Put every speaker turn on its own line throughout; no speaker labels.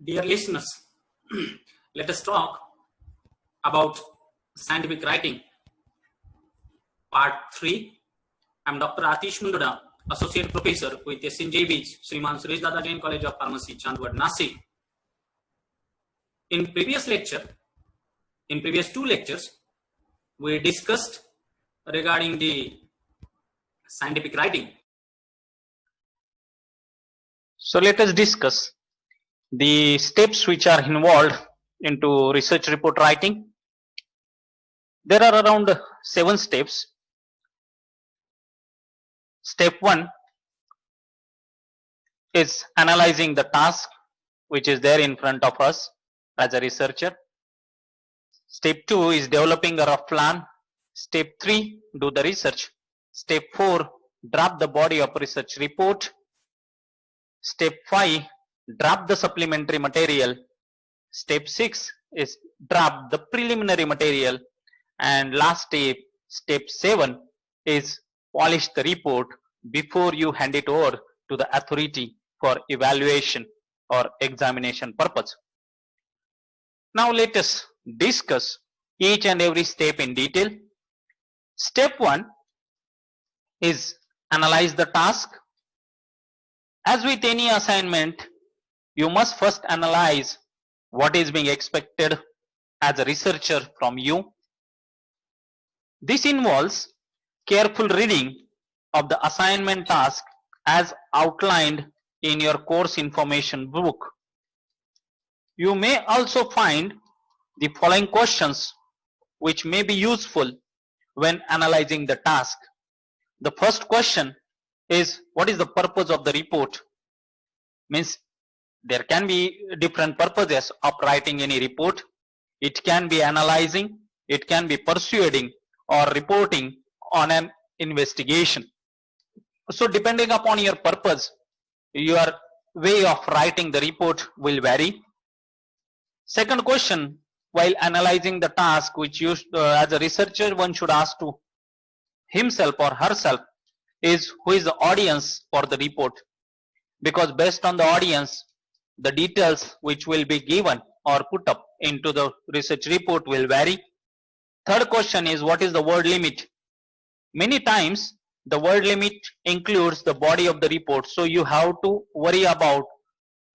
Dear listeners, let us talk about scientific writing. Part 3. I am Dr. Atish Mundoda, Associate Professor with SNJB, Sriman Suresh Dada Jain College of Pharmacy, Chandwad, Nasik. In previous two lectures, we discussed regarding the scientific writing.
So let us discuss the steps which are involved into research report writing. There are around 7 steps. Step 1 is analyzing the task which is there in front of us as a researcher. Step 2 is developing a rough plan. Step 3, do the research. Step 4, draft the body of research report. Step 5, draft the supplementary material. Step 6 is draft the preliminary material. And last step, step 7, is polish the report before you hand it over to the authority for evaluation or examination purpose. Now let us discuss each and every step in detail. Step 1 is analyze the task. As with any assignment, you must first analyze what is being expected as a researcher from you. This involves careful reading of the assignment task as outlined in your course information book. You may also find the following questions which may be useful when analyzing the task. The first question is, what is the purpose of the report? Means there can be different purposes of writing any report. It can be analyzing, it can be persuading, or reporting on an investigation. So depending upon your purpose, your way of writing the report will vary. Second question, while analyzing the task which you as a researcher one should ask to himself or herself is, who is the audience for the report? Because based on the audience, the details which will be given or put up into the research report will vary. Third question is, what is the word limit? Many times the word limit includes the body of the report, so you have to worry about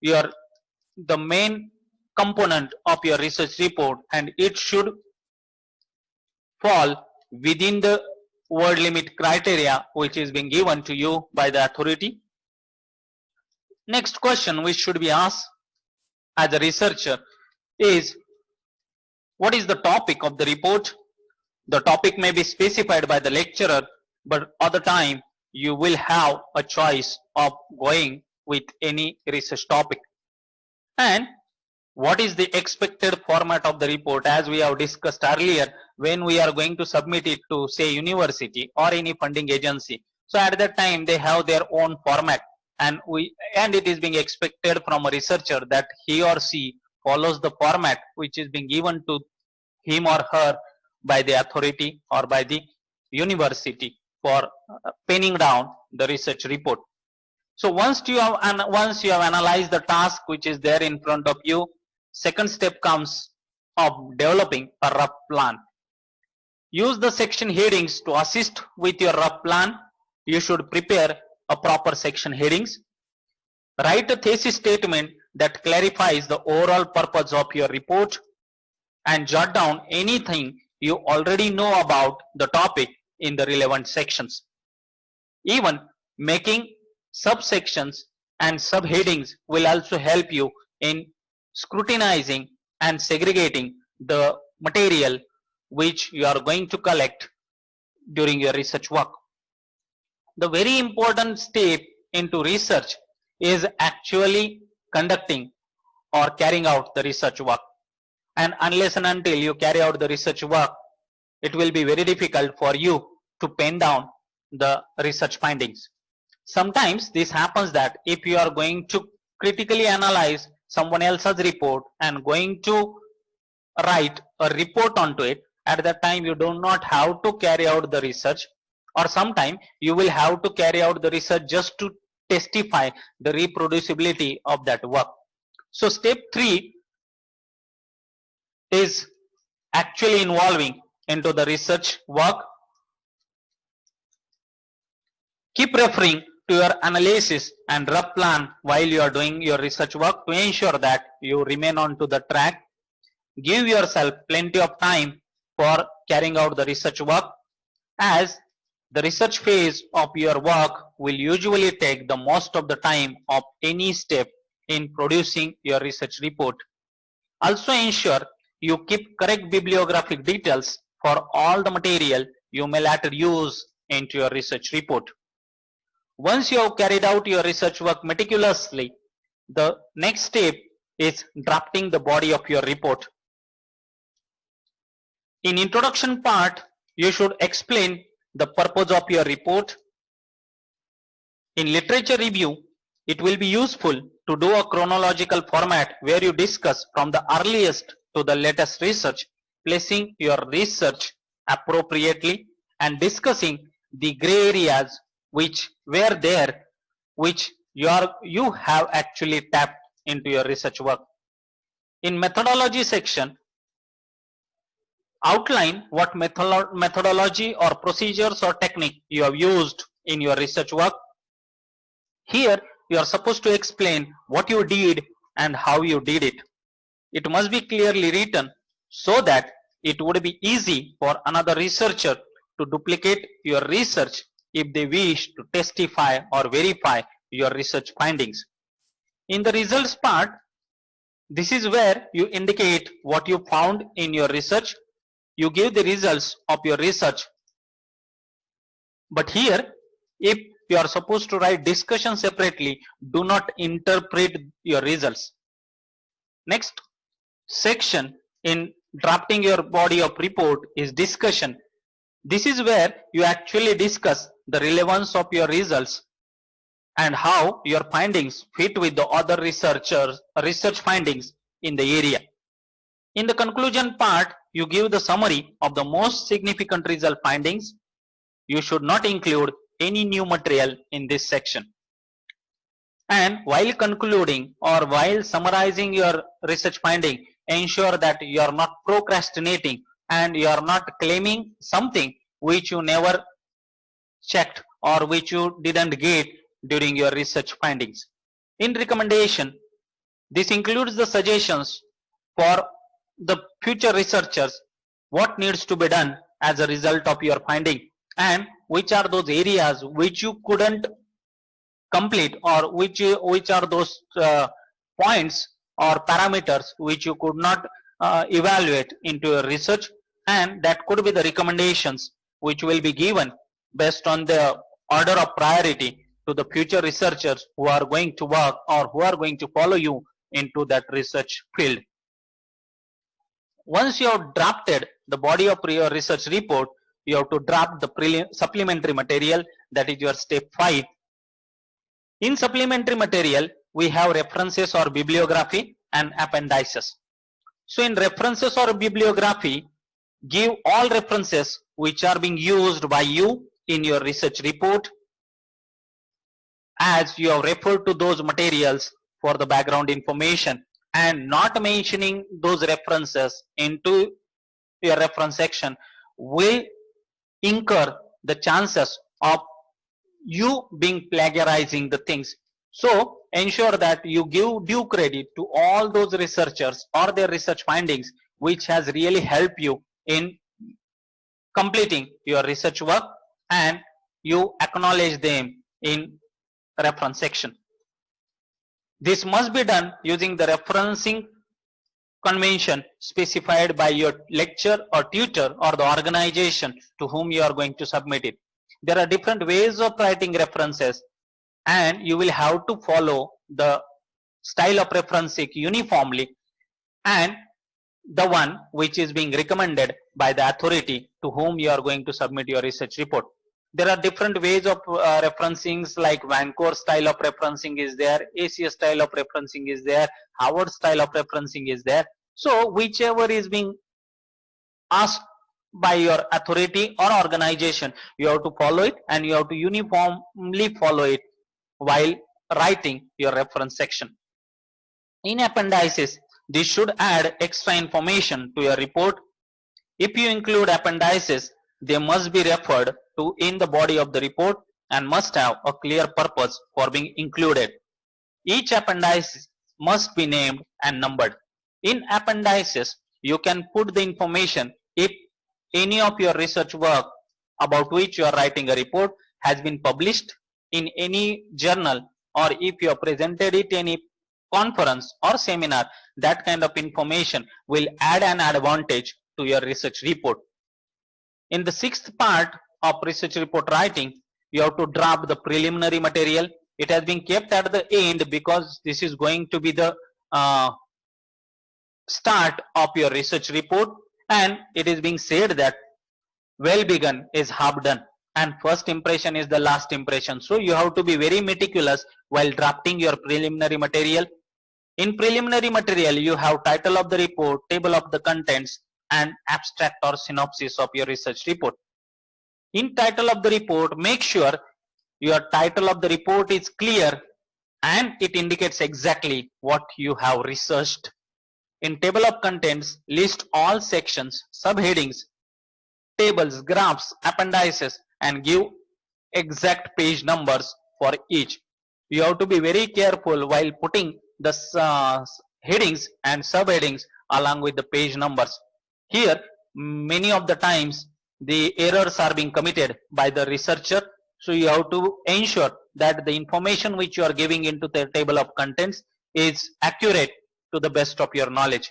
the main component of your research report, and it should fall within the word limit criteria which is being given to you by the authority. Next question which should be asked as a researcher is, what is the topic of the report? The topic may be specified by the lecturer, but other time you will have a choice of going with any research topic. And what is the expected format of the report? As we have discussed earlier, when we are going to submit it to, say, university or any funding agency, so at that time they have their own format, and it is being expected from a researcher that he or she follows the format which is being given to him or her by the authority or by the university for penning down the research report. So once you have analyzed the task which is there in front of you, second step comes of developing a rough plan. Use the section headings to assist with your rough plan. You should prepare a proper section headings. Write a thesis statement that clarifies the overall purpose of your report, and jot down anything you already know about the topic in the relevant sections. Even making subsections and subheadings will also help you in scrutinizing and segregating the material which you are going to collect during your research work. The very important step into research is actually conducting or carrying out the research work. And unless and until you carry out the research work, it will be very difficult for you to pen down the research findings. Sometimes this happens that if you are going to critically analyze someone else's report and going to write a report onto it, at that time you do not have to carry out the research, or sometime you will have to carry out the research just to testify the reproducibility of that work. So step 3 is actually involving into the research work. Keep referring to your analysis and rough plan while you are doing your research work to ensure that you remain on to the track. Give yourself plenty of time for carrying out the research work, as the research phase of your work will usually take the most of the time of any step in producing your research report. Also ensure you keep correct bibliographic details for all the material you may later use into your research report. Once you have carried out your research work meticulously, the next step is drafting the body of your report. In introduction part, you should explain the purpose of your report. In literature review, it will be useful to do a chronological format where you discuss from the earliest to the latest research, placing your research appropriately and discussing the gray areas which were there, which you have actually tapped into your research work. In methodology section, outline what methodology or procedures or technique you have used in your research work. Here you are supposed to explain what you did and how you did it. It must be clearly written so that it would be easy for another researcher to duplicate your research if they wish to testify or verify your research findings. In the results part, this is where you indicate what you found in your research. You give the results of your research. But here, if you are supposed to write discussion separately, do not interpret your results. Next section in drafting your body of report is discussion. This is where you actually discuss the relevance of your results and how your findings fit with the other research findings in the area. In the conclusion part, you give the summary of the most significant result findings. You should not include any new material in this section. And while concluding or while summarizing your research finding, ensure that you are not procrastinating and you are not claiming something which you never checked or which you didn't get during your research findings. In recommendation, this includes the suggestions for the future researchers, what needs to be done as a result of your finding, and which are those areas which you couldn't complete, or which are those points or parameters which you could not evaluate into your research, and that could be the recommendations which will be given based on the order of priority to the future researchers who are going to work or who are going to follow you into that research field. Once you have drafted the body of your research report, you have to draft the supplementary material, that is your step 5. In supplementary material, we have references or bibliography and appendices. So in references or bibliography, give all references which are being used by you in your research report, as you have referred to those materials for the background information, and not mentioning those references into your reference section will incur the chances of you being plagiarizing the things. So ensure that you give due credit to all those researchers or their research findings which has really helped you in completing your research work, and you acknowledge them in reference section. This must be done using the referencing convention specified by your lecturer or tutor or the organization to whom you are going to submit it. There are different ways of writing references, and you will have to follow the style of referencing uniformly and the one which is being recommended by the authority to whom you are going to submit your research report. There are different ways of referencings, like Vancouver style of referencing is there, ACS style of referencing is there, Harvard style of referencing is there. So whichever is being asked by your authority or organization, you have to follow it, and you have to uniformly follow it while writing your reference section. In appendices, this should add extra information to your report. If you include appendices, they must be referred to in the body of the report and must have a clear purpose for being included. Each appendix must be named and numbered. In appendices, you can put the information if any of your research work about which you are writing a report has been published in any journal, or if you have presented it in any conference or seminar. That kind of information will add an advantage to your research report. In the sixth part of research report writing, you have to draft the preliminary material. It has been kept at the end because this is going to be the start of your research report, and it is being said that well begun is half done and first impression is the last impression. So you have to be very meticulous while drafting your preliminary material. In preliminary material, you have title of the report, table of the contents, and abstract or synopsis of your research report. In title of the report, make sure your title of the report is clear and it indicates exactly what you have researched. In table of contents, list all sections, subheadings, tables, graphs, appendices, and give exact page numbers for each. You have to be very careful while putting the headings and subheadings along with the page numbers. Here, many of the times the errors are being committed by the researcher. So you have to ensure that the information which you are giving into the table of contents is accurate to the best of your knowledge.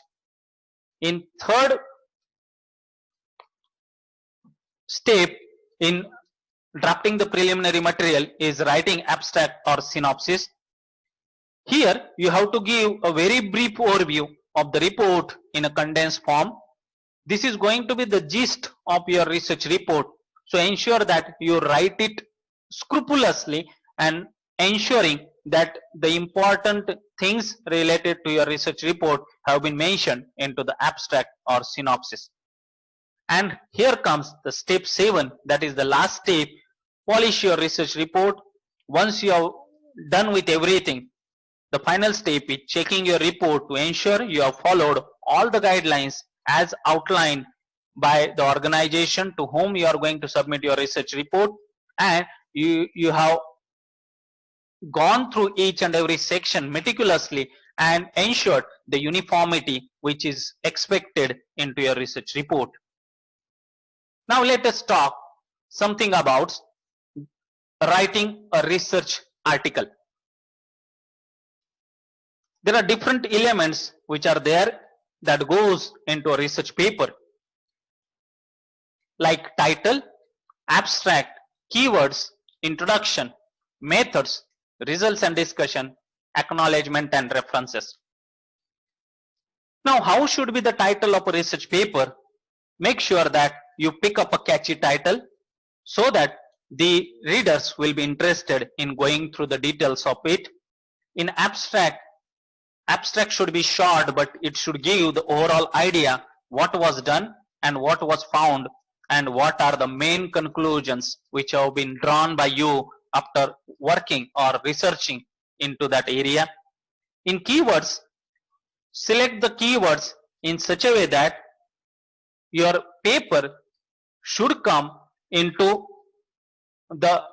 In third step in drafting the preliminary material is writing abstract or synopsis. Here you have to give a very brief overview of the report in a condensed form. This is going to be the gist of your research report. So ensure that you write it scrupulously and ensuring that the important things related to your research report have been mentioned into the abstract or synopsis. And here comes the step 7, that is the last step. Polish your research report. Once you have done with everything, the final step is checking your report to ensure you have followed all the guidelines as outlined by the organization to whom you are going to submit your research report, and you have gone through each and every section meticulously and ensured the uniformity which is expected into your research report. Now let us talk something about writing a research article. There are different elements which are there that goes into a research paper, like title, abstract, keywords, introduction, methods, results and discussion, acknowledgement and references. Now, how should be the title of a research paper? Make sure that you pick up a catchy title so that the readers will be interested in going through the details of it. In abstract should be short, but it should give you the overall idea what was done and what was found and what are the main conclusions which have been drawn by you after working or researching into that area. In keywords, select the keywords in such a way that your paper should come into the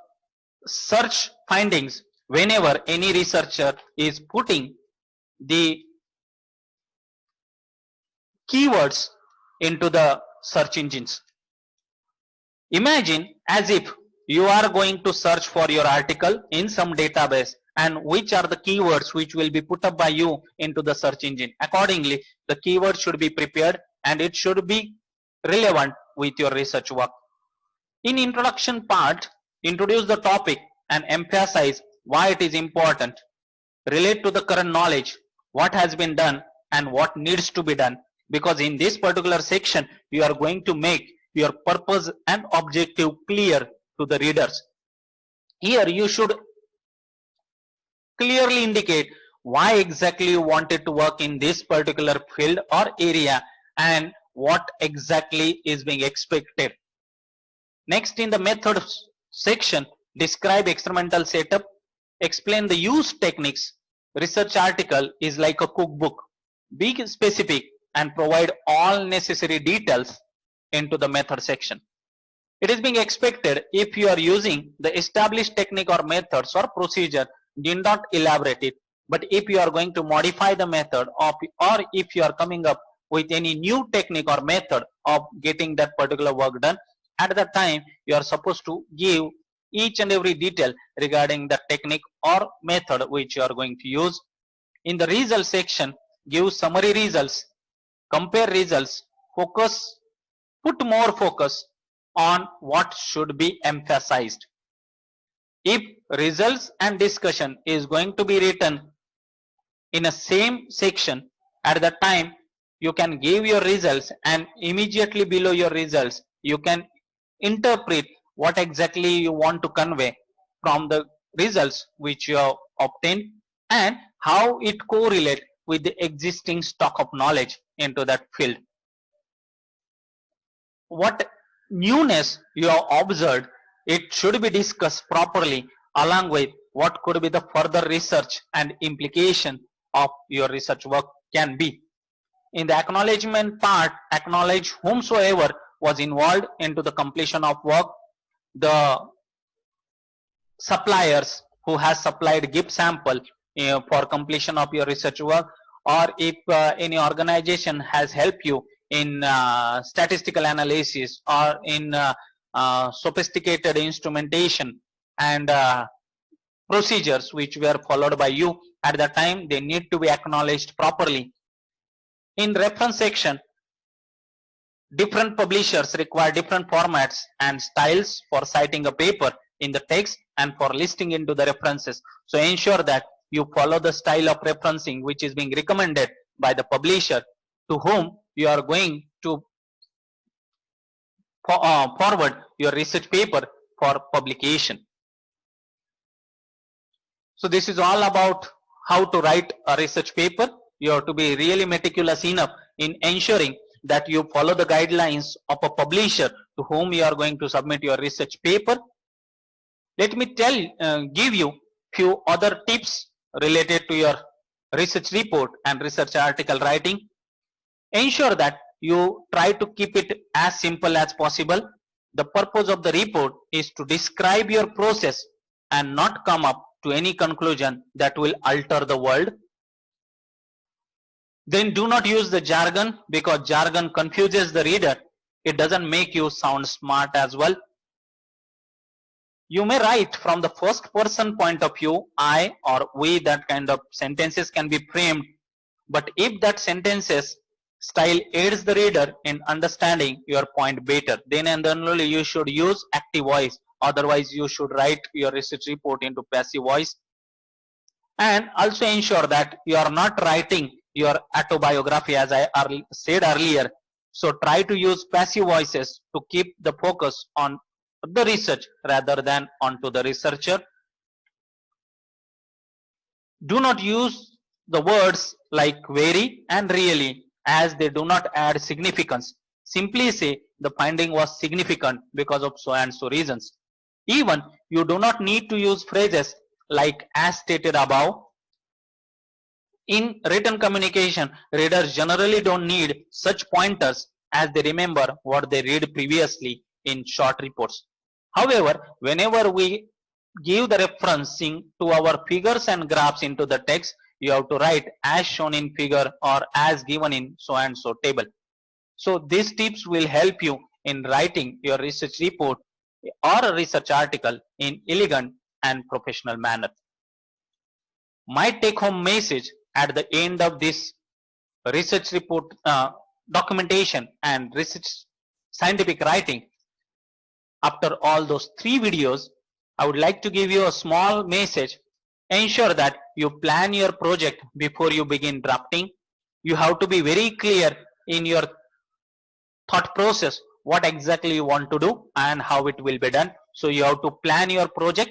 search findings whenever any researcher is putting the keywords into the search engines. Imagine as if you are going to search for your article in some database, and which are the keywords which will be put up by you into the search engine. Accordingly, the keywords should be prepared and it should be relevant with your research work. In introduction part, introduce the topic and emphasize why it is important. Relate to the current knowledge, what has been done and what needs to be done, because in this particular section you are going to make your purpose and objective clear to the readers. Here you should clearly indicate why exactly you wanted to work in this particular field or area and what exactly is being expected. Next, in the methods section, describe experimental setup, explain the use techniques, research article is like a cookbook. Be specific and provide all necessary details into the method section. It is being expected if you are using the established technique or methods or procedure, do not elaborate it. But if you are going to modify the method or if you are coming up with any new technique or method of getting that particular work done, at that time you are supposed to give each and every detail regarding the technique or method which you are going to use. In the results section, give summary results, compare results, put more focus on what should be emphasized. If results and discussion is going to be written in a same section, at that time you can give your results and immediately below your results you can interpret what exactly you want to convey from the results which you have obtained and how it correlates with the existing stock of knowledge into that field. What newness you have observed, it should be discussed properly along with what could be the further research and implication of your research work can be. In the acknowledgement part, acknowledge whomsoever was involved into the completion of work, the suppliers who has supplied gift sample for completion of your research work, or if any organization has helped you in statistical analysis or in sophisticated instrumentation and procedures which were followed by you, at the time they need to be acknowledged properly. In reference section, different publishers require different formats and styles for citing a paper in the text and for listing into the references. So ensure that you follow the style of referencing which is being recommended by the publisher to whom you are going to forward your research paper for publication. So this is all about how to write a research paper. You have to be really meticulous enough in ensuring that you follow the guidelines of a publisher to whom you are going to submit your research paper. Let me give you few other tips related to your research report and research article writing. Ensure that you try to keep it as simple as possible. The purpose of the report is to describe your process and not come up to any conclusion that will alter the world. Then do not use the jargon, because jargon confuses the reader. It doesn't make you sound smart as well. You may write from the first person point of view, I or we, that kind of sentences can be framed. But if that sentences style aids the reader in understanding your point better, then and only you should use active voice. Otherwise, you should write your research report into passive voice. And also ensure that you are not writing your autobiography, as I said earlier. So try to use passive voices to keep the focus on the research rather than onto the researcher. Do not use the words like very and really, as they do not add significance. Simply say the finding was significant because of so and so reasons. Even you do not need to use phrases like as stated above. In written communication, readers generally don't need such pointers, as they remember what they read previously in short reports. However, whenever we give the referencing to our figures and graphs into the text, you have to write as shown in figure or as given in so and so table. So these tips will help you in writing your research report or a research article in elegant and professional manner. My take home message at the end of this research report documentation and research scientific writing, after all those 3 videos, I would like to give you a small message. Ensure that you plan your project before you begin drafting. You have to be very clear in your thought process what exactly you want to do and how it will be done. So you have to plan your project.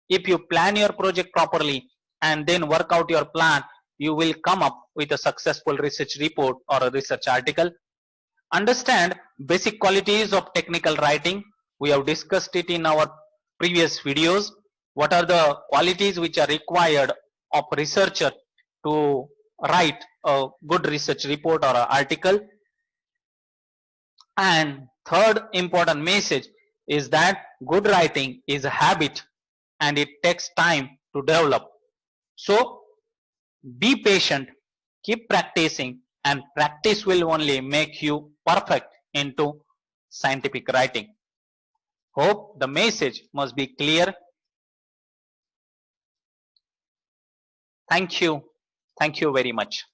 If you plan your project properly and then work out your plan, you will come up with a successful research report or a research article. Understand basic qualities of technical writing. We have discussed it in our previous videos. What are the qualities which are required of researcher to write a good research report or an article. And third important message is that good writing is a habit and it takes time to develop. So be patient, keep practicing, and practice will only make you perfect into scientific writing. Hope the message must be clear. Thank you. Thank you very much.